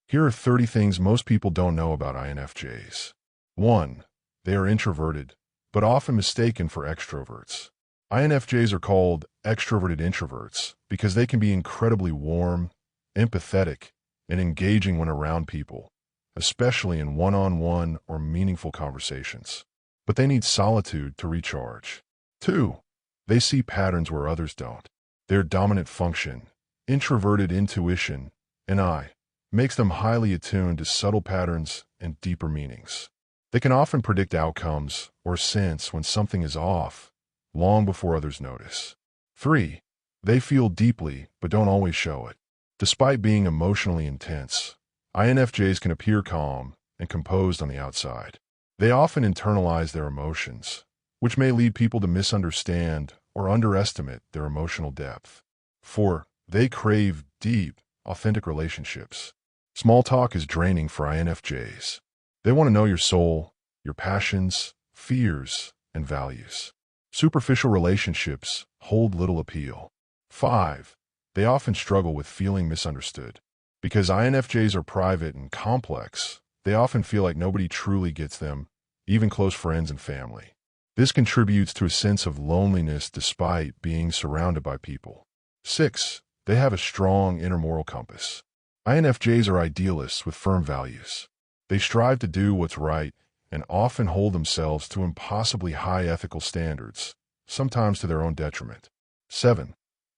Here are 30 things most people don't know about INFJs. 1. They are introverted, but often mistaken for extroverts. INFJs are called extroverted introverts because they can be incredibly warm, empathetic, and engaging when around people, especially in one-on-one or meaningful conversations. But they need solitude to recharge. 2. They see patterns where others don't. Their dominant function, introverted intuition, and makes them highly attuned to subtle patterns and deeper meanings. They can often predict outcomes or sense when something is off, long before others notice. 3. They feel deeply but don't always show it. Despite being emotionally intense, INFJs can appear calm and composed on the outside. They often internalize their emotions, which may lead people to misunderstand or underestimate their emotional depth. 4. They crave deep, authentic relationships. Small talk is draining for INFJs. They want to know your soul, your passions, fears, and values. Superficial relationships hold little appeal. 5. They often struggle with feeling misunderstood. Because INFJs are private and complex, they often feel like nobody truly gets them, even close friends and family. This contributes to a sense of loneliness despite being surrounded by people. 6. They have a strong inner moral compass. INFJs are idealists with firm values. They strive to do what's right and often hold themselves to impossibly high ethical standards, sometimes to their own detriment. 7.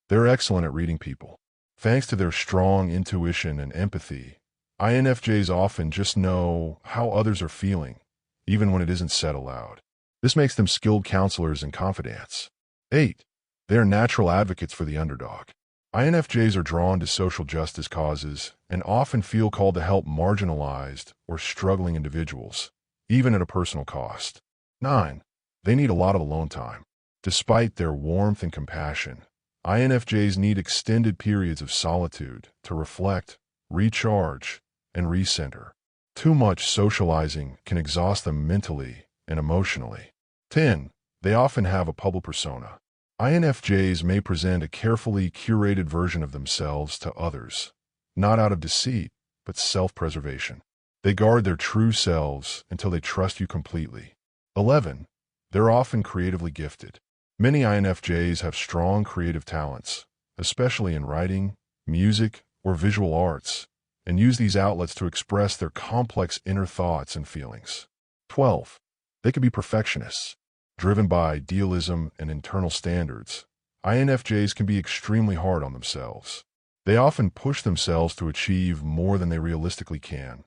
They're excellent at reading people. Thanks to their strong intuition and empathy, INFJs often just know how others are feeling, even when it isn't said aloud. This makes them skilled counselors and confidants. 8. They are natural advocates for the underdog. INFJs are drawn to social justice causes and often feel called to help marginalized or struggling individuals, even at a personal cost. 9. They need a lot of alone time. Despite their warmth and compassion, INFJs need extended periods of solitude to reflect, recharge, and recenter. Too much socializing can exhaust them mentally and emotionally. 10. They often have a public persona. INFJs may present a carefully curated version of themselves to others, not out of deceit, but self-preservation. They guard their true selves until they trust you completely. 11. They're often creatively gifted. Many INFJs have strong creative talents, especially in writing, music, or visual arts, and use these outlets to express their complex inner thoughts and feelings. 12. They can be perfectionists. Driven by idealism and internal standards, INFJs can be extremely hard on themselves. They often push themselves to achieve more than they realistically can,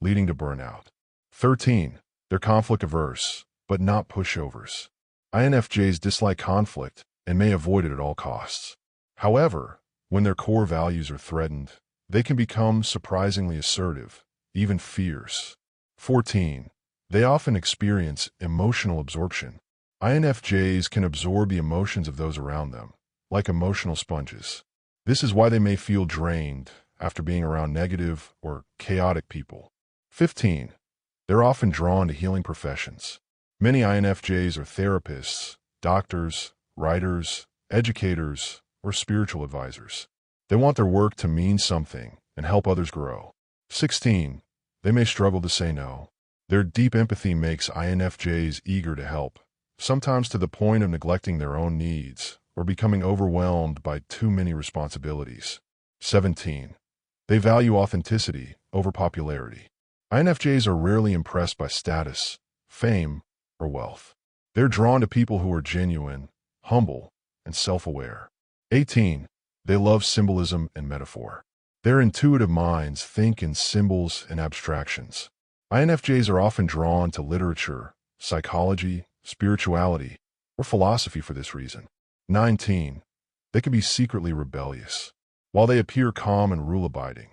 leading to burnout. 13. They're conflict-averse, but not pushovers. INFJs dislike conflict and may avoid it at all costs. However, when their core values are threatened, they can become surprisingly assertive, even fierce. 14. They often experience emotional absorption. INFJs can absorb the emotions of those around them, like emotional sponges. This is why they may feel drained after being around negative or chaotic people. 15. They're often drawn to healing professions. Many INFJs are therapists, doctors, writers, educators, or spiritual advisors. They want their work to mean something and help others grow. 16. They may struggle to say no. Their deep empathy makes INFJs eager to help, sometimes to the point of neglecting their own needs or becoming overwhelmed by too many responsibilities. 17. They value authenticity over popularity. INFJs are rarely impressed by status, fame, or wealth. They're drawn to people who are genuine, humble, and self-aware. 18. They love symbolism and metaphor. Their intuitive minds think in symbols and abstractions. INFJs are often drawn to literature, psychology, spirituality, or philosophy for this reason. 19. They can be secretly rebellious. While they appear calm and rule-abiding,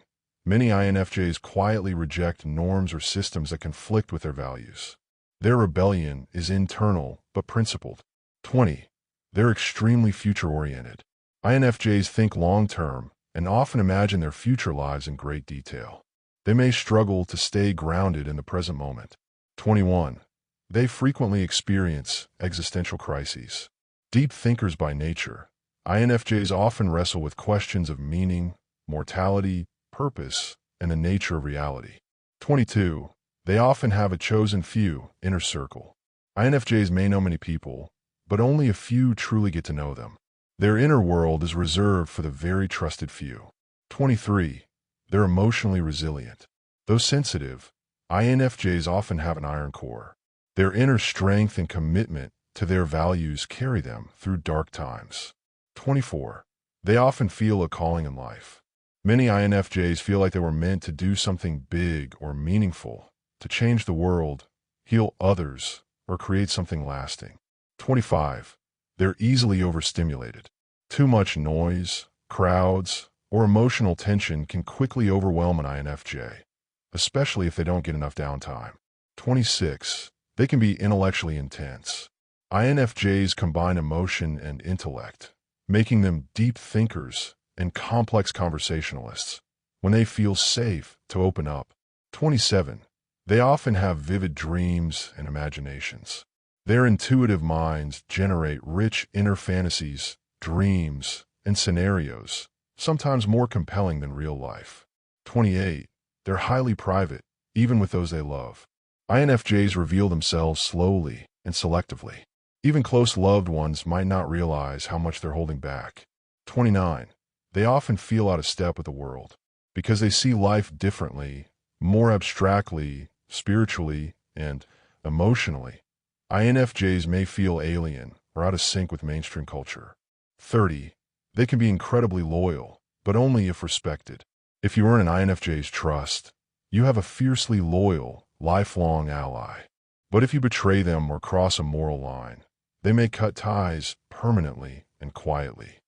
many INFJs quietly reject norms or systems that conflict with their values. Their rebellion is internal but principled. 20. They're extremely future-oriented. INFJs think long-term and often imagine their future lives in great detail. They may struggle to stay grounded in the present moment. 21. They frequently experience existential crises. Deep thinkers by nature, INFJs often wrestle with questions of meaning, mortality, purpose, and the nature of reality. 22. They often have a chosen few inner circle. INFJs may know many people, but only a few truly get to know them. Their inner world is reserved for the very trusted few. 23. They're emotionally resilient. Though sensitive, INFJs often have an iron core. Their inner strength and commitment to their values carry them through dark times. 24. They often feel a calling in life. Many INFJs feel like they were meant to do something big or meaningful, to change the world, heal others, or create something lasting. 25. They're easily overstimulated. Too much noise, crowds, or emotional tension can quickly overwhelm an INFJ, especially if they don't get enough downtime. 26. They can be intellectually intense. INFJs combine emotion and intellect, making them deep thinkers and complex conversationalists when they feel safe to open up. 27. They often have vivid dreams and imaginations. Their intuitive minds generate rich inner fantasies, dreams, and scenarios, sometimes more compelling than real life. 28. They're highly private, even with those they love. INFJs reveal themselves slowly and selectively. Even close loved ones might not realize how much they're holding back. 29. They often feel out of step with the world. Because they see life differently, more abstractly, spiritually, and emotionally, INFJs may feel alien or out of sync with mainstream culture. 30. They can be incredibly loyal, but only if respected. If you earn an INFJ's trust, you have a fiercely loyal, lifelong ally. But if you betray them or cross a moral line, they may cut ties permanently and quietly.